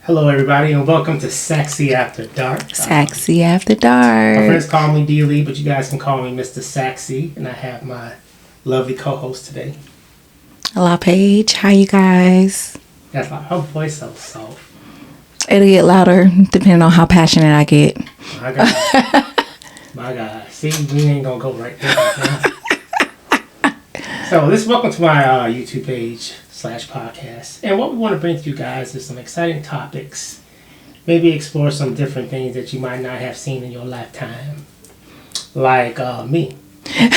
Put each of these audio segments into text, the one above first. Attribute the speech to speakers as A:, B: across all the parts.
A: Hello, everybody, and welcome to Saxy After Dark.
B: Saxy After
A: My
B: Dark.
A: friends call me D. Lee, but you guys can call me Mr. Saxy, and I have my lovely co-host today.
B: Hello, Paige. How you guys?
A: That's like her voice so soft.
B: It'll get louder depending on how passionate I get.
A: My God. My God. See, we ain't gonna go right there right now. So, welcome to my YouTube page / podcast. And what we want to bring to you guys is some exciting topics. Maybe explore some different things that you might not have seen in your lifetime. Like me. Yeah.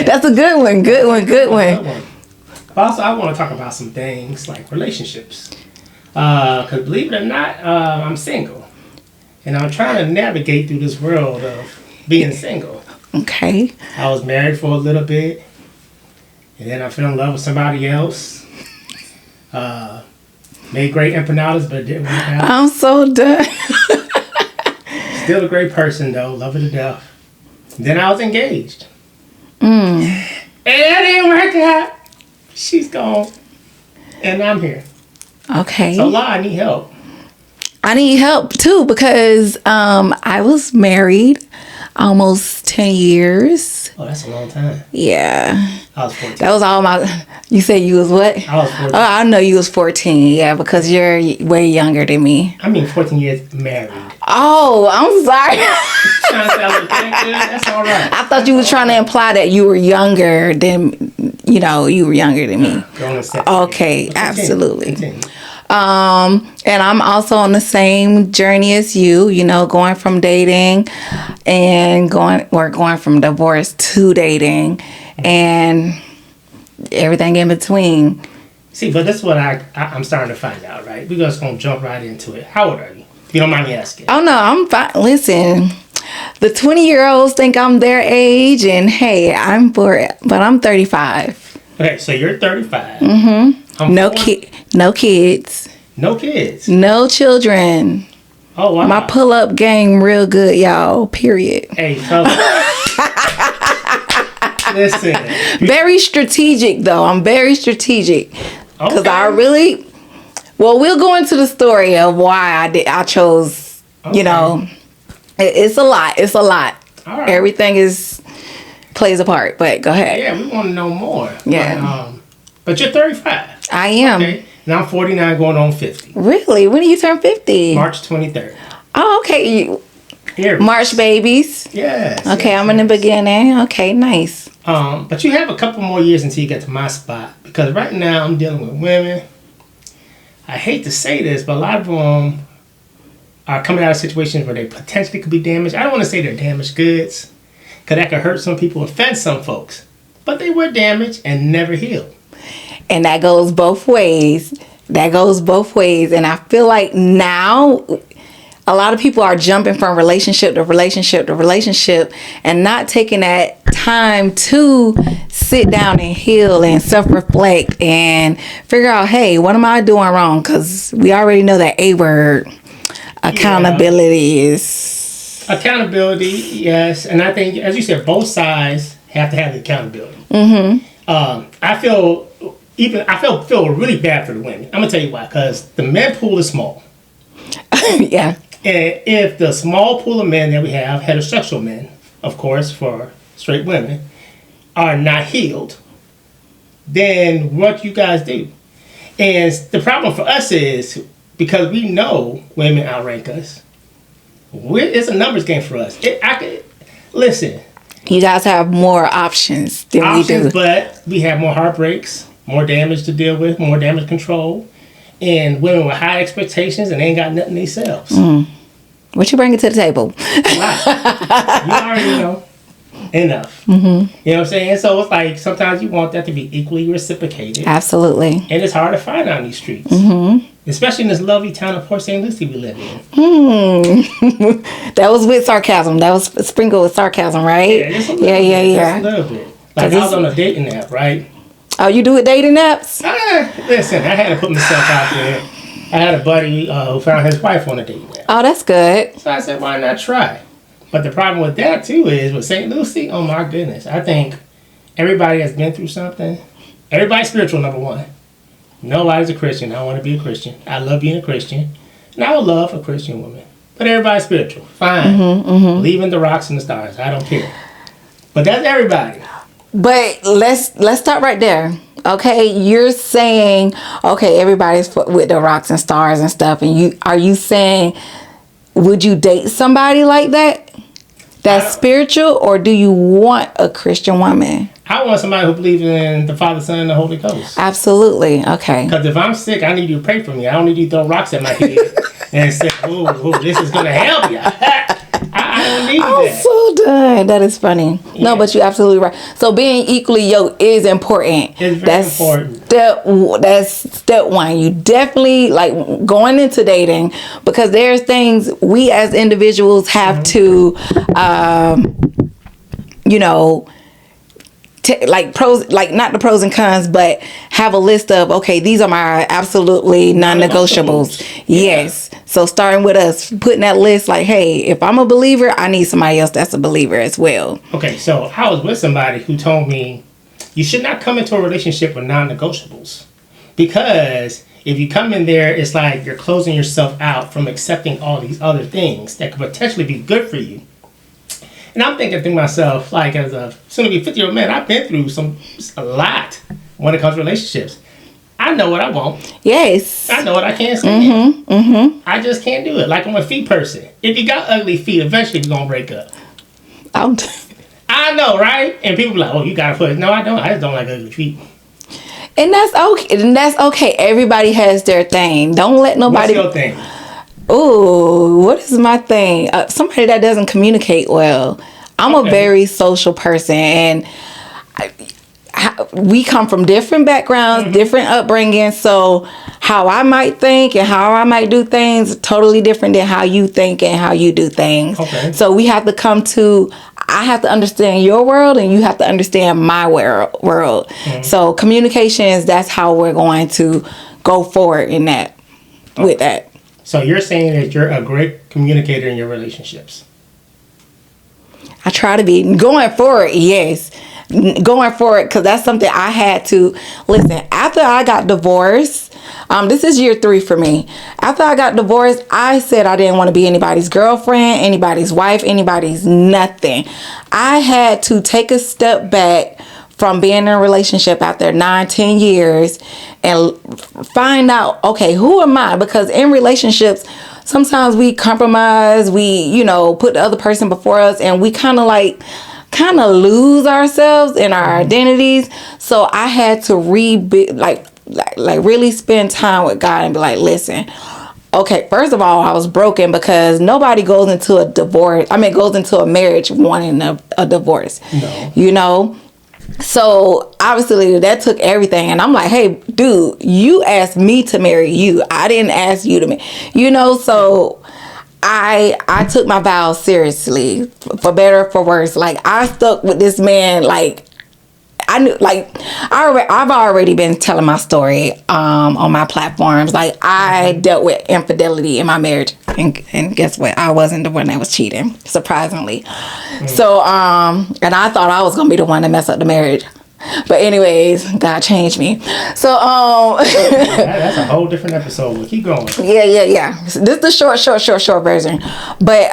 B: That's a good one. Good one.
A: But also, I want to talk about some things like relationships. Because believe it or not, I'm single. And I'm trying to navigate through this world of being single.
B: Okay.
A: I was married for a little bit. And then I fell in love with somebody else. Made great empanadas, but it didn't work out.
B: I'm so done.
A: Still a great person, though. Love her to death. Then I was engaged.
B: Mm.
A: And that didn't work out. She's gone. And I'm here.
B: Okay.
A: So, I need help.
B: I need help, too, because I was married almost 10 years.
A: Oh, that's a long time.
B: Yeah.
A: I was 14.
B: That was all my... You said you was what?
A: I was 14.
B: Oh, I know you was 14. Yeah, because you're way younger than me.
A: I mean, 14 years married.
B: Oh, I'm sorry.
A: Trying to say I look good? That's all right.
B: I thought you were trying to imply that you were younger than, you were younger than me.
A: Going to 17.
B: Okay, absolutely.
A: Continue.
B: And I'm also on the same journey as you, going from dating and going from divorce to dating and everything in between.
A: See, but that's what I'm starting to find out, right? We're just going to jump right into it. How old are you? If you don't mind me asking.
B: Oh, no, I'm fine. Listen, the 20-year-olds think I'm their age, and hey, I'm 35.
A: Okay, so you're 35.
B: Mm-hmm. No kids.
A: No kids?
B: No children.
A: Oh, wow.
B: My pull-up game real good, y'all, period.
A: Hey, listen.
B: Very strategic, though. I'm very strategic. Because
A: Okay.
B: I really... Well, we'll go into the story of why I chose,
A: Okay.
B: It's a lot. It's a lot.
A: All right.
B: Everything plays a part, but go ahead.
A: Yeah, we want to know more.
B: Yeah.
A: But you're 35.
B: I am.
A: Okay. And I'm 49 going on 50.
B: Really? When do you turn 50?
A: March 23rd.
B: Oh, okay.
A: Here.
B: March babies.
A: Yes.
B: Okay,
A: yes,
B: I'm in the beginning. Okay, nice.
A: But you have a couple more years until you get to my spot. Because right now I'm dealing with women. I hate to say this, but a lot of them are coming out of situations where they potentially could be damaged. I don't want to say they're damaged goods, because that could hurt some people, offend some folks. But they were damaged and never healed.
B: And that goes both ways. And I feel like now a lot of people are jumping from relationship to relationship to relationship and not taking that time to sit down and heal and self-reflect and figure out, hey, what am I doing wrong? Because we already know that A word, accountability is...
A: Accountability, yes. And I think, as you said, both sides have to have the accountability.
B: Mm-hmm.
A: I feel really bad for the women. I'm going to tell you why. Because the men pool is small.
B: Yeah.
A: And if the small pool of men that we have, heterosexual men, of course, for straight women, are not healed, then what you guys do? And the problem for us is, because we know women outrank us, it's a numbers game for us. Listen.
B: You guys have more options than we do.
A: But we have more heartbreaks, more damage to deal with, more damage control. And women with high expectations and ain't got nothing themselves.
B: What you bringing to the table?
A: Wow. You already know enough. Mm-hmm. You know what I'm saying? So it's like sometimes you want that to be equally reciprocated.
B: Absolutely.
A: And it's hard to find on these streets.
B: Mm-hmm.
A: Especially in this lovely town of Port St. Lucie we live in.
B: That was with sarcasm. That was sprinkled with sarcasm, right?
A: Yeah, just a little bit.
B: Yeah.
A: Just a little bit. Like I was on a dating app, right?
B: Oh, you do it dating apps?
A: Listen, I had to put myself out there. I had a buddy who found his wife on a dating app.
B: Oh, that's good.
A: So I said, why not try? But the problem with that, too, is with St. Lucie, oh my goodness. I think everybody has been through something. Everybody's spiritual, number one. Nobody's a Christian. I want to be a Christian. I love being a Christian. And I would love a Christian woman. But everybody's spiritual. Fine. Believe in the rocks and the stars. I don't care. But that's everybody.
B: But let's start right there. Okay, you're saying, okay, everybody's with the rocks and stars and stuff, and are you saying, would you date somebody like that? That's spiritual, or do you want a Christian woman?
A: I want somebody who believes in the Father, Son, and the Holy Ghost.
B: Absolutely. Okay.
A: Because if I'm sick, I need you to pray for me. I don't need you to throw rocks at my head and say, "Ooh, this is going to help you." I don't need that.
B: I'm so done. That is funny. Yeah. No, but you're absolutely right. So being equally yoked is important.
A: It's very important.
B: That's step one. You definitely, like, going into dating, because there's things we as individuals have to, like pros, like not the pros and cons, but have a list of, okay, these are my absolutely non-negotiables. Yes. So starting with us, putting that list, like, hey, if I'm a believer, I need somebody else that's a believer as well.
A: Okay, so I was with somebody who told me you should not come into a relationship with non-negotiables, because if you come in there, it's like you're closing yourself out from accepting all these other things that could potentially be good for you. And I'm thinking to myself, like, as a soon-to-be 50-year-old man, I've been through a lot when it comes to relationships. I know what I want.
B: Yes.
A: I know what I can't stand. I just can't do it. Like, I'm a feet person. If you got ugly feet, eventually you're going to break up. I know, right? And people be like, oh, you got to put it. No, I don't. I just don't like ugly feet.
B: And that's okay. Everybody has their thing. Don't let nobody...
A: What's your thing?
B: Ooh, what is my thing? Somebody that doesn't communicate well. I'm a very social person, and we come from different backgrounds, different upbringings. So how I might think and how I might do things totally different than how you think and how you do things. Okay. So we have to I have to understand your world, and you have to understand my world. So communications, that's how we're going to go forward in that, with that.
A: So you're saying that you're a great communicator in your relationships?
B: I try to be. Going forward, yes. Going forward, because that's something I had to listen. After I got divorced, this is year 3 for me. After I got divorced, I said I didn't want to be anybody's girlfriend, anybody's wife, anybody's nothing. I had to take a step back from being in a relationship after 9-10 years and find out, okay, who am I? Because in relationships, sometimes we compromise, we, put the other person before us, and we kind of lose ourselves and our identities. So I had to really spend time with God and be like, listen, okay, first of all, I was broken because nobody goes into a marriage wanting a divorce. No. So obviously that took everything, and I'm like, hey, dude, you asked me to marry you. I didn't ask you to marry. So I took my vows seriously, for better or for worse. Like, I stuck with this man. Like, I knew, like, I've already been telling my story on my platforms. Like, I dealt with infidelity in my marriage, and guess what? I wasn't the one that was cheating, surprisingly. So, and I thought I was gonna be the one to mess up the marriage. But anyways, God changed me. So,
A: that's a whole different episode. We'll keep going.
B: Yeah. This is the short version. But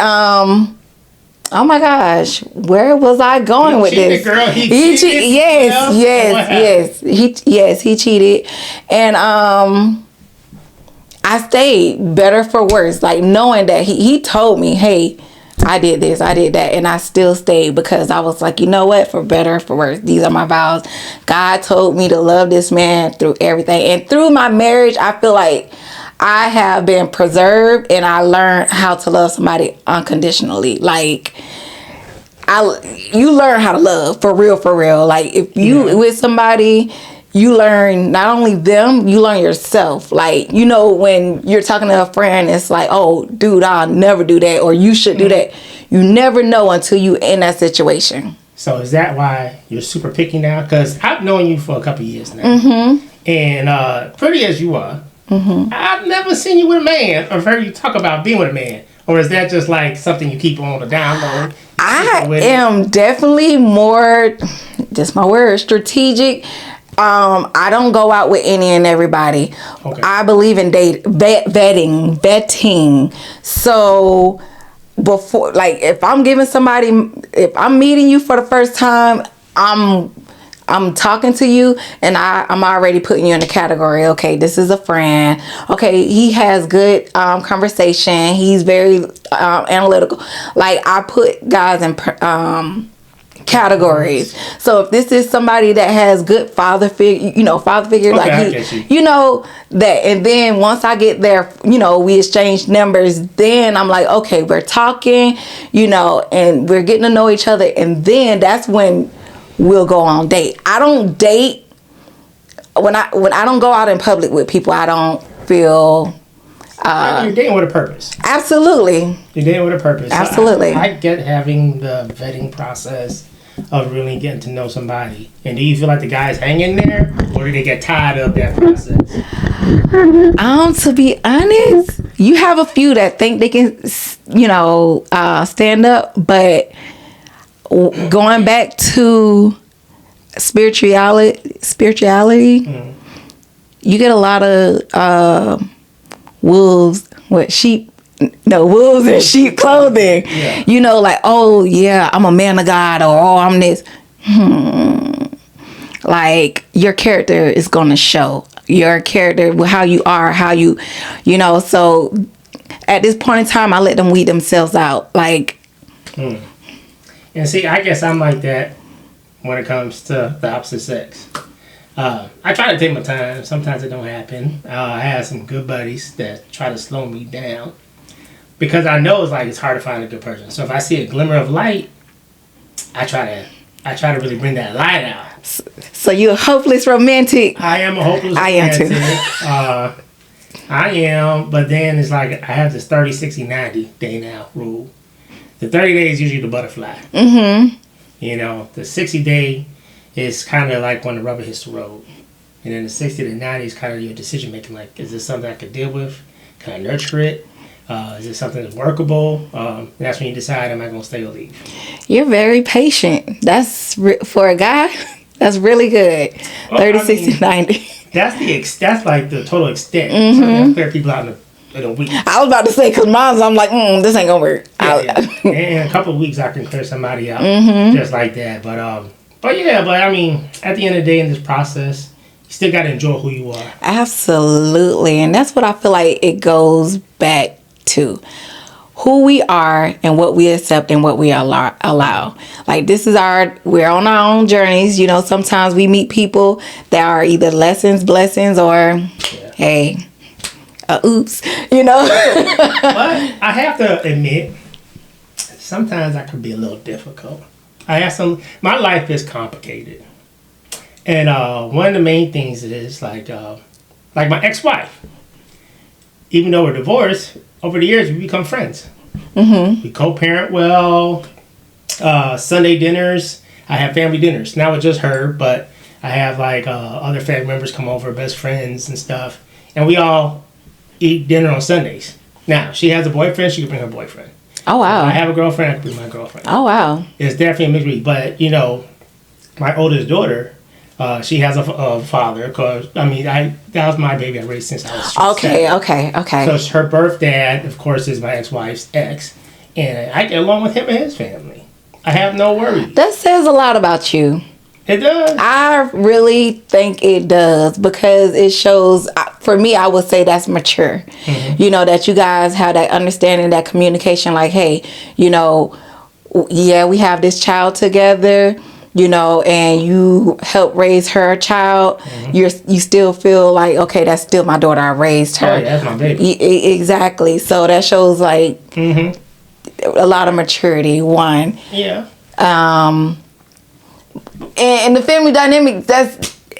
B: oh my gosh, where was I going with this?
A: Girl, he cheated.
B: Yes. He cheated, and I stayed, better for worse. Like, knowing that he told me, hey, I did this, I did that, and I still stayed because I was like, you know what? For better or for worse, these are my vows. God told me to love this man through everything, and through my marriage, I feel like I have been preserved, and I learned how to love somebody unconditionally. Like, you learn how to love for real. Like, if you with somebody, you learn not only them, you learn yourself. Like, when you're talking to a friend, it's like, oh, dude, I'll never do that, or you should do that. You never know until you in that situation.
A: So is that why you're super picky now? Because I've known you for a couple of years now, and pretty as you are, I've never seen you with a man or heard you talk about being with a man. Or is that just like something you keep on the down low?
B: I am definitely more, just my word, strategic. I don't go out with any and everybody.
A: Okay.
B: I believe in vetting. So before, like, if I'm meeting you for the first time, I'm talking to you, and I'm already putting you in the category. Okay, this is a friend. Okay, he has good conversation. He's very analytical. Like, I put guys in categories. So if this is somebody that has good father figure,
A: Okay,
B: like
A: I get you.
B: that, and then once I get there, we exchange numbers, then I'm like, okay, we're talking, and we're getting to know each other, and then that's when we'll go on date. I don't date when I don't go out in public with people. I don't feel
A: you're dating with a purpose.
B: absolutely.
A: You're dating with a purpose.
B: Absolutely.
A: I get having the vetting process of really getting to know somebody. And do you feel like the guys hang in there, or do they get tired of that process?
B: To be honest, you have a few that think they can, stand up, but going back to spirituality, you get a lot of wolves in sheep clothing.
A: Yeah.
B: Like, oh yeah, I'm a man of God, or oh, I'm this. Like, your character is gonna show. Your character, how you are, so at this point in time, I let them weed themselves out. Like,
A: And see, I guess I'm like that when it comes to the opposite sex. I try to take my time. Sometimes it don't happen. I have some good buddies that try to slow me down, because I know it's hard to find a good person. So if I see a glimmer of light, I try to really bring that light out.
B: so you're a hopeless romantic.
A: I am a hopeless romantic. I am, but then it's like I have this 30, 60, 90 day now rule. The 30 days is usually the butterfly. The 60 day is kind of like when the rubber hits the road. And then the 60 to 90 is kind of your decision making. Like, is this something I could deal with? Can I nurture it? Is it something that's workable? And that's when you decide, am I going to stay or leave?
B: You're very patient. That's for a guy. That's really good. 30, 60, 90.
A: That's like the total extent. So I clear people out in a week.
B: I was about to say, because mine's, I'm like, this ain't gonna work.
A: Yeah. In a couple of weeks, I can clear somebody out just like that. But I mean, at the end of the day, in this process, you still got to enjoy who you are. Absolutely.
B: And that's what I feel like it goes back to. Who we are and what we accept and what we allow. Like, we're on our own journeys. Sometimes we meet people that are either lessons, blessings, or, hey, oops, But
A: I have to admit, sometimes I could be a little difficult. My life is complicated. And one of the main things is like my ex-wife. Even though we're divorced, over the years we become friends. We co-parent well. Sunday dinners, I have family dinners. Now it's just her, but I have other family members come over, best friends and stuff. And we all eat dinner on Sundays. Now, she has a boyfriend, she can bring her boyfriend.
B: Oh, wow.
A: If I have a girlfriend, I can bring my girlfriend.
B: Oh, wow.
A: It's definitely a mixed breed. But, my oldest daughter, she has a father, because, that was my baby I raised since I was
B: Okay.
A: So her birth dad, of course, is my ex-wife's ex. And I get along with him and his family. I have no worries.
B: That says a lot about you.
A: It does.
B: I really think it does, because it shows, for me, I would say that's mature. That you guys have that understanding, that communication, like, hey, we have this child together, and you help raise her child. You still feel like, okay, that's still my daughter, I raised her.
A: Oh, yeah, that's my baby.
B: Exactly. So that shows like a lot of maturity, one.
A: Yeah.
B: And the family dynamic,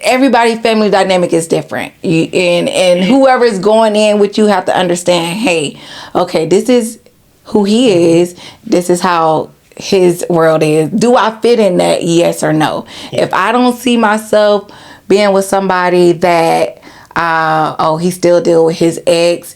B: everybody's family dynamic is different. And whoever is going in with you have to understand, hey, okay, this is who he is. This is how his world is. Do I fit in that? Yes or no? Yeah. If I don't see myself being with somebody that, he still deal with his ex,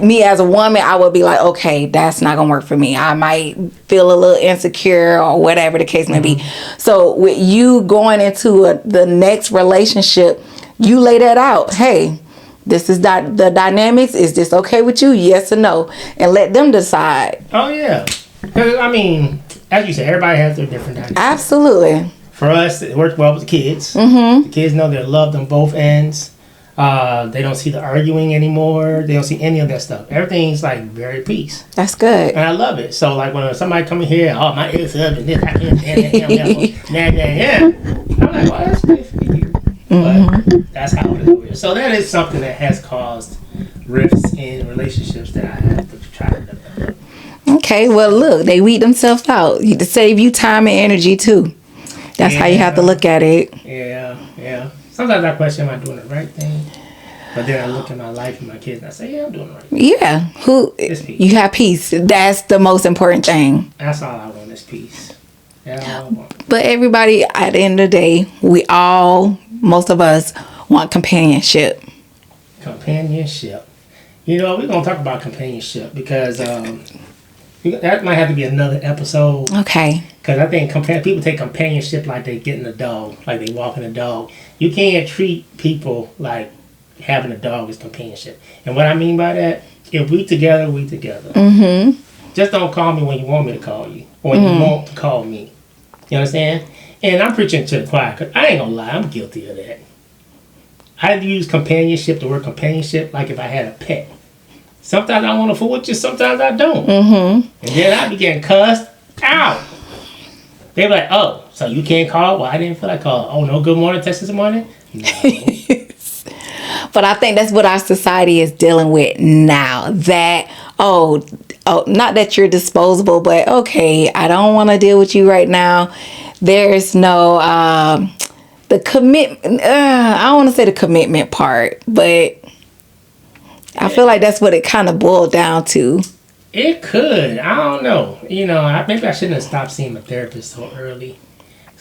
B: me as a woman, I would be like, okay, that's not gonna work for me. I might feel a little insecure or whatever the case may be. So with you going into the next relationship, you lay that out. Hey, this is the dynamics. Is this okay with you? Yes or no? And let them decide.
A: Oh, yeah. 'Cause, I mean, as you said, everybody has their different dynamics.
B: Absolutely.
A: For us, it worked well with the kids. The kids know they're loved on both ends. They don't see the arguing anymore. They don't see any of that stuff. Everything's like very peace.
B: That's good.
A: And I love it. So like when somebody come in here, oh, my ex-husband, this, I can't stand him. I'm like, well, that's good for you. But that's how it is over here. So that is something that has caused rifts in relationships that I have to try to develop.
B: Okay, well, look, they weed themselves out to save you time and energy too. That's how you have to look at it.
A: Yeah. Sometimes I question, am I doing the right thing? But then I look at my life and my kids and I say, yeah, I'm doing the right thing.
B: Yeah, you have peace. That's the most important thing.
A: That's all I want is peace. That's all I want.
B: But everybody, at the end of the day, most of us want companionship.
A: Companionship. You know, we're going to talk about companionship because that might have to be another episode.
B: Okay.
A: Because I think people take companionship like they getting a dog, like they walking a dog. You can't treat people like having a dog is companionship. And what I mean by that, if we together, we together. Just don't call me when you want me to call you or when you want to call me. You understand? And I'm preaching to the choir because I ain't going to lie, I'm guilty of that. I use companionship, the word companionship, like if I had a pet. Sometimes I want to fool with you, sometimes I don't. And then I be getting cussed out. They be like, oh, so you can't call? Well, I didn't feel like calling. Oh, no good morning, text this morning? No.
B: But I think that's what our society is dealing with now. That, not that you're disposable, but okay, I don't want to deal with you right now. There's no, the commitment, I don't want to say the commitment part, but I feel like that's what it kind of boiled down to.
A: It could. I don't know. You know, maybe I shouldn't have stopped seeing a therapist so early.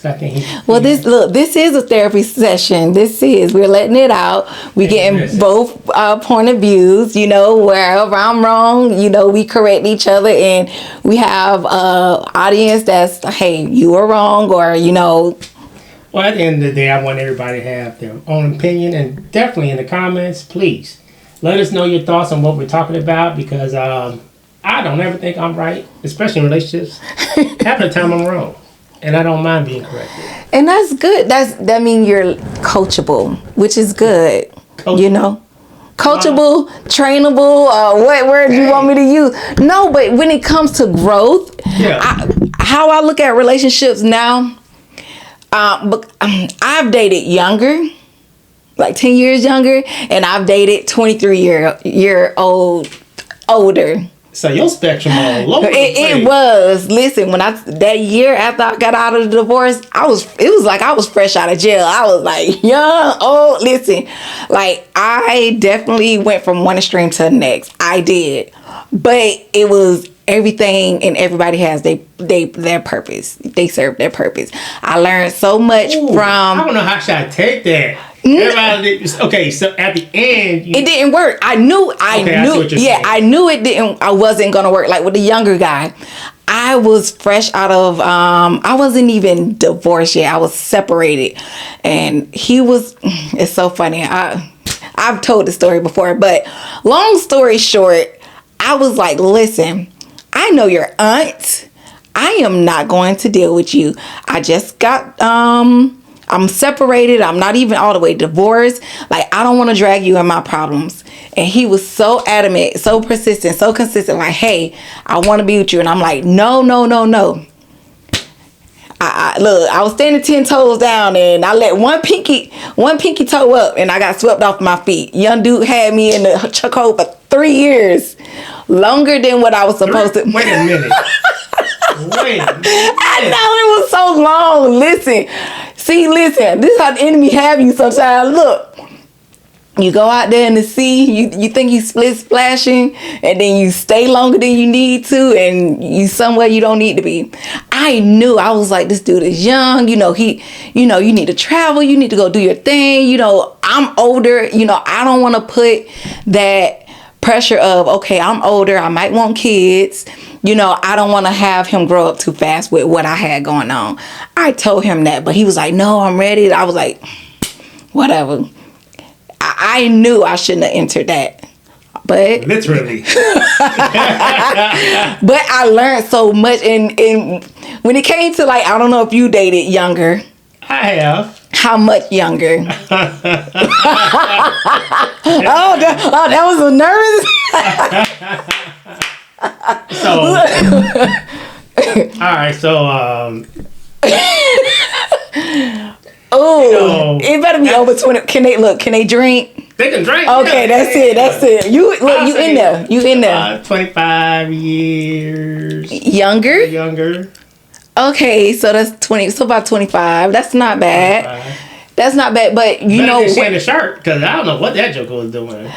A: I think
B: this is a therapy session. We're letting it out. We getting both point of views. You know, wherever I'm wrong, you know, we correct each other, and we have audience that's, hey, you are wrong, or you know.
A: Well, at the end of the day, I want everybody to have their own opinion, and definitely in the comments, please let us know your thoughts on what we're talking about, because I don't ever think I'm right, especially in relationships. Half the time I'm wrong. And I don't mind being corrected. And
B: that's good. That means you're coachable, which is good. You know? Coachable, trainable, what word you want me to use? No, but when it comes to growth, how I look at relationships now, I've dated younger, like 10 years younger, and I've dated 23 older.
A: So your spectrum all over.
B: It was. Listen, that year after I got out of the divorce, it was like I was fresh out of jail. I was like young, old. Listen, like I definitely went from one extreme to the next. I did, but it was everything, and everybody has their purpose. They serve their purpose. I learned so much from.
A: I don't know how should I take that. Okay, so at the end
B: it didn't work. I knew it didn't. I wasn't gonna work. Like with the younger guy, I was fresh out of I wasn't even divorced yet. I was separated, and he was. It's so funny. I've told the story before, but long story short, I was like, listen, I know your aunt. I am not going to deal with you. I just got I'm separated. I'm not even all the way divorced. Like, I don't want to drag you in my problems. And he was so adamant, so persistent, so consistent. Like, hey, I want to be with you. And I'm like, no. Look, I was standing 10 toes down, and I let one pinky toe up, and I got swept off my feet. Young dude had me in the chokehold for 3 years, longer than what I was supposed to.
A: Wait a minute.
B: I know it was so long. Listen, this is how the enemy have you sometimes. Look, you go out there in the sea, you think you split splashing, and then you stay longer than you need to, and you somewhere you don't need to be. I knew. I was like, this dude is young. You need to travel. You need to go do your thing. I'm older. I don't want to put that pressure of, okay, I'm older, I might want kids. You know, I don't want to have him grow up too fast with what I had going on. I told him that, but he was like, no, I'm ready. I was like, whatever. I knew I shouldn't have entered that. But
A: literally.
B: but I learned so much. And when it came to, like, I don't know if you dated younger.
A: I have.
B: How much younger? That was a nervous.
A: So, all right. So,
B: oh, it better be over 20. Can they drink?
A: They can drink.
B: Okay, that's it. You in there.
A: 25 years.
B: Younger. Okay, so that's 20. So about 25. That's not bad. 25. That's not bad. But you know,
A: wearing a shirt, because I don't know what that joker was doing.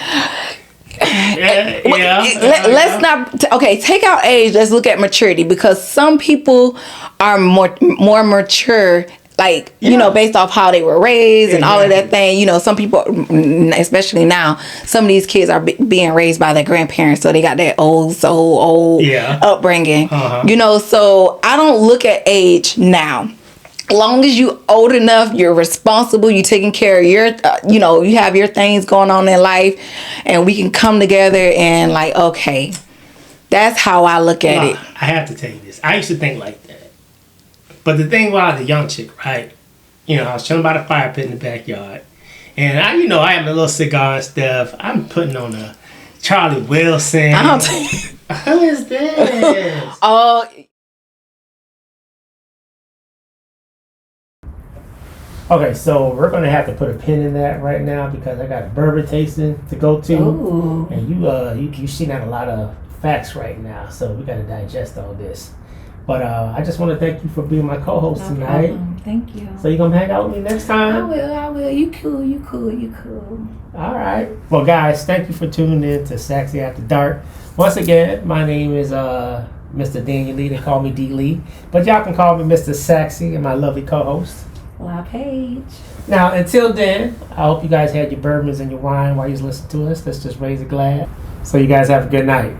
B: Let's not. Okay, take out age. Let's look at maturity, because some people are more mature. Like, you know, based off how they were raised and all of that thing. You know, some people, especially now, some of these kids are being raised by their grandparents. So they got that old upbringing. You know, so I don't look at age now. As long as you old enough, you're responsible, you're taking care of your, you have your things going on in life. And we can come together and, like, okay, that's how I look at it.
A: I have to tell you this. I used to think like that. But the thing while I was a young chick, right? You know, I was chilling by the fire pit in the backyard. And I have a little cigar and stuff. I'm putting on a Charlie Wilson. Who is this?
B: Oh.
A: Okay, so we're going to have to put a pin in that right now, because I got a bourbon tasting to go to.
B: Ooh.
A: And you seen out a lot of facts right now. So we got to digest all this. But I just want to thank you for being my co-host tonight.
B: Problem. Thank you.
A: So you gonna hang out with me next time?
B: I will. You cool.
A: All right. Well, guys, thank you for tuning in to Saxy After Dark. Once again, my name is Mr. Daniel Lee. They call me D. Lee, but y'all can call me Mr. Saxy and my lovely co-host,
B: La Page.
A: Now, until then, I hope you guys had your bourbons and your wine while you was listening to us. Let's just raise a glass. So you guys have a good night.